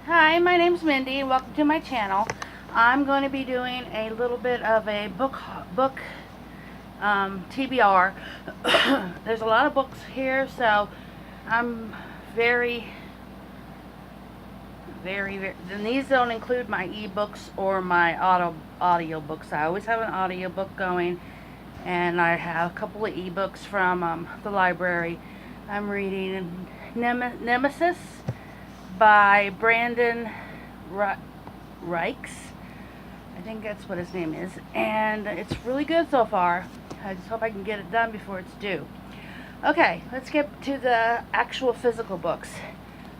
Hi, my name's Mindy and welcome to my channel. I'm going to be doing a little bit of a book TBR. There's a lot of books here, so I'm and these don't include my ebooks or my audio books. I always have an audio book going, and I have a couple of ebooks from the library. I'm reading Nemesis by Brandon Reichs. I think that's what his name is. And it's really good so far. I just hope I can get it done before it's due. Okay, let's get to the actual physical books.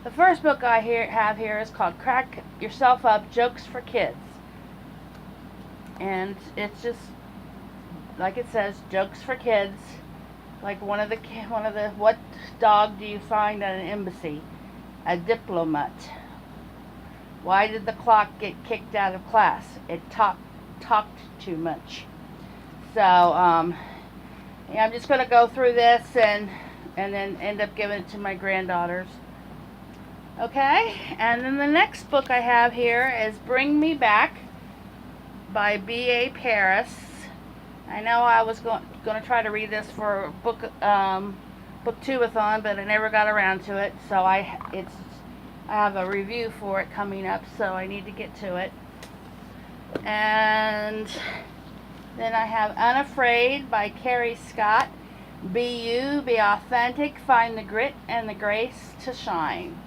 The first book I have here is called Crack Yourself Up, Jokes for Kids. And it's just, like it says, jokes for kids. Like one of the, what dog do you find at an embassy? A diplomat. Why did the clock get kicked out of class? It talked too much. So, yeah, I'm just going to go through this and then end up giving it to my granddaughters. Okay, and then the next book I have here is Bring Me Back by B.A. Paris. I know I was going to try to read this for book 2-a-thon, but I never got around to it. So I have a review for it coming up, so I need to get to it. And then I have Unafraid by Carrie Scott. Be you, be authentic, find the grit and the grace to shine.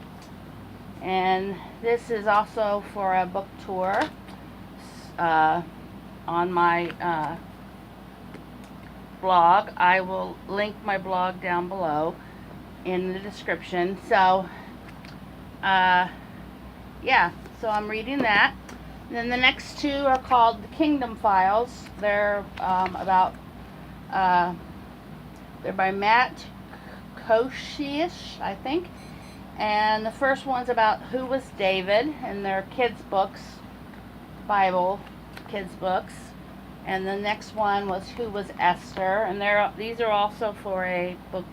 And this is also for a book tour on my blog. I will link my blog down below in the description. So yeah, so I'm reading that. And then the next two are called The Kingdom Files. They're they're by Matt Koshish, I think. And the first one's about Who Was David, and they're kids books, Bible kids books. And the next one was Who Was Esther, and these are also for a book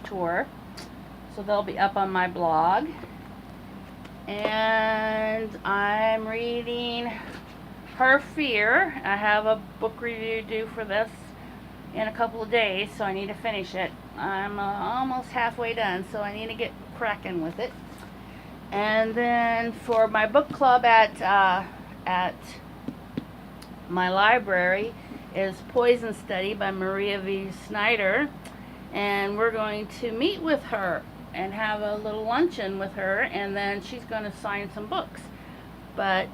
tour. So they'll be up on my blog. And I'm reading Her Fear. I have a book review due for this in a couple of days, so I need to finish it. I'm almost halfway done, so I need to get cracking with it. And then for my book club at my library is Poison Study by Maria V. Snyder, and we're going to meet with her and have a little luncheon with her, and then she's going to sign some books. But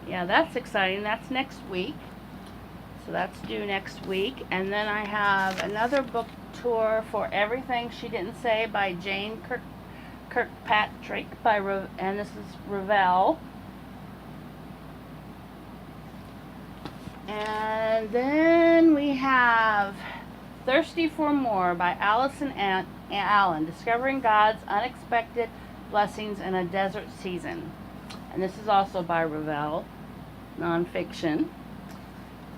yeah, that's exciting. That's next week, so that's due next week. And then I have another book tour for Everything She Didn't Say by Jane Kirkpatrick and this is Revell. And then we have Thirsty for More by Allison Allen, Discovering God's Unexpected Blessings in a Desert Season. And this is also by Revell, nonfiction.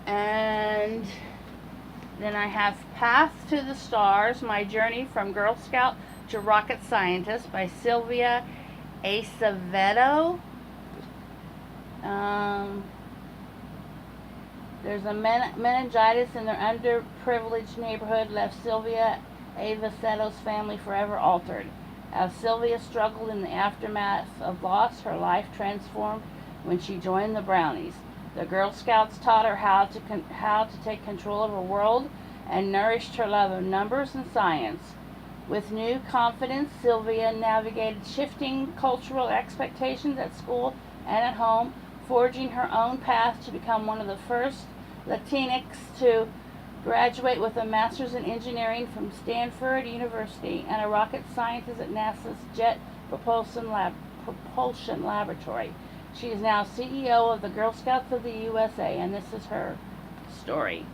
And then I have Path to the Stars, My Journey from Girl Scout to Rocket Scientist by Sylvia Acevedo. There's a meningitis in their underprivileged neighborhood left Sylvia Aceveto's family forever altered. As Sylvia struggled in the aftermath of loss, her life transformed when she joined the Brownies. The Girl Scouts taught her how to take control of her world and nourished her love of numbers and science. With new confidence, Sylvia navigated shifting cultural expectations at school and at home, forging her own path to become one of the first Latinx to graduate with a master's in engineering from Stanford University and a rocket scientist at NASA's Jet Propulsion Laboratory. She is now CEO of the Girl Scouts of the USA, and this is her story.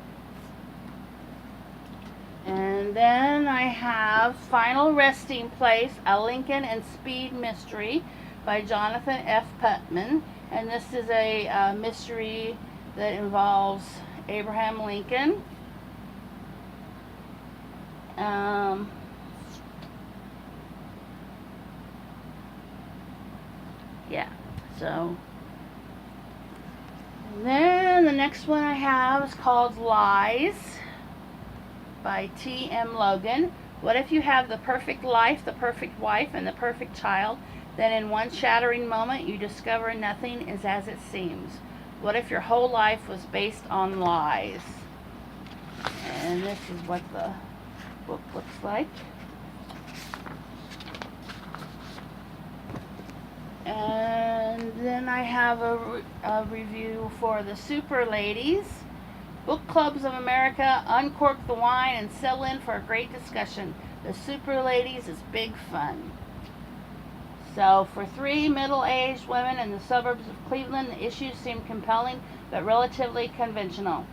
And then I have Final Resting Place, a Lincoln and Speed Mystery by Jonathan F. Putman. And this is a mystery that involves Abraham Lincoln. Yeah, so. And then the next one I have is called Lies by T.M. Logan. What if you have the perfect life, the perfect wife, and the perfect child, then in one shattering moment you discover nothing is as it seems? What if your whole life was based on lies? And this is what the book looks like. And then I have a review for the Super Ladies. Book Clubs of America, uncork the wine and settle in for a great discussion. The Super Ladies is big fun. So for 3 middle-aged women in the suburbs of Cleveland, the issues seem compelling but relatively conventional.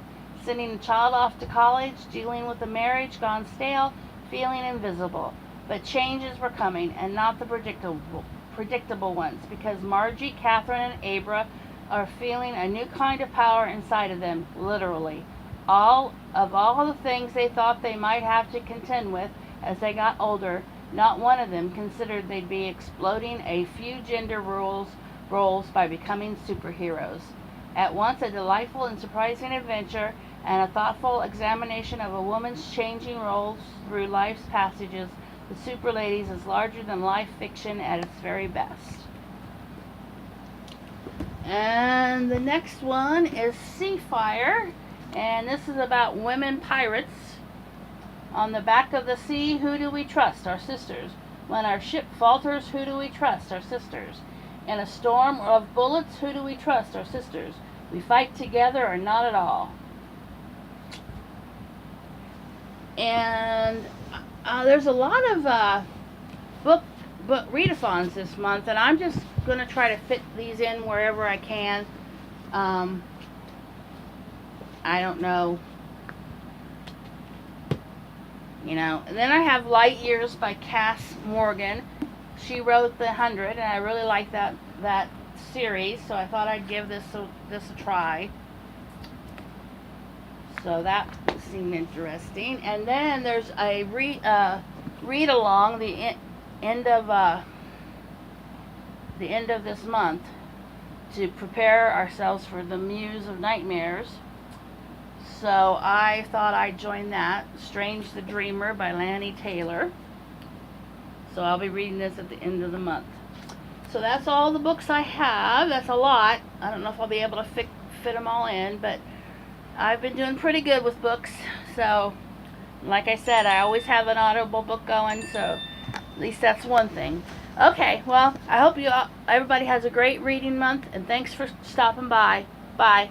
Sending a child off to college, dealing with a marriage gone stale, feeling invisible. But changes were coming, and not the predictable ones, because Margie, Catherine, and Abra are feeling a new kind of power inside of them, literally. All the things they thought they might have to contend with as they got older, not one of them considered they'd be exploding a few gender roles by becoming superheroes. At once a delightful and surprising adventure, and a thoughtful examination of a woman's changing roles through life's passages, The Super Ladies is larger-than-life fiction at its very best. And the next one is Seafire, and this is about women pirates. On the back of the sea, who do we trust? Our sisters. When our ship falters, who do we trust? Our sisters. In a storm of bullets, who do we trust? Our sisters. We fight together or not at all. And there's a lot of book readathons this month, and I'm just going to try to fit these in wherever I can. I don't know. And then I have Light Years by Cass Morgan. She wrote The 100, and I really like that series, so I thought I'd give this a try. So that seemed interesting. And then there's a read along the end of this month to prepare ourselves for the Muse of Nightmares. So I thought I'd join that. Strange the Dreamer by Lanny Taylor. So I'll be reading this at the end of the month. So that's all the books I have. That's a lot. I don't know if I'll be able to fit them all in, but I've been doing pretty good with books. So, like I said, I always have an Audible book going, so at least that's one thing. Okay, well, I hope everybody has a great reading month, and thanks for stopping by. Bye.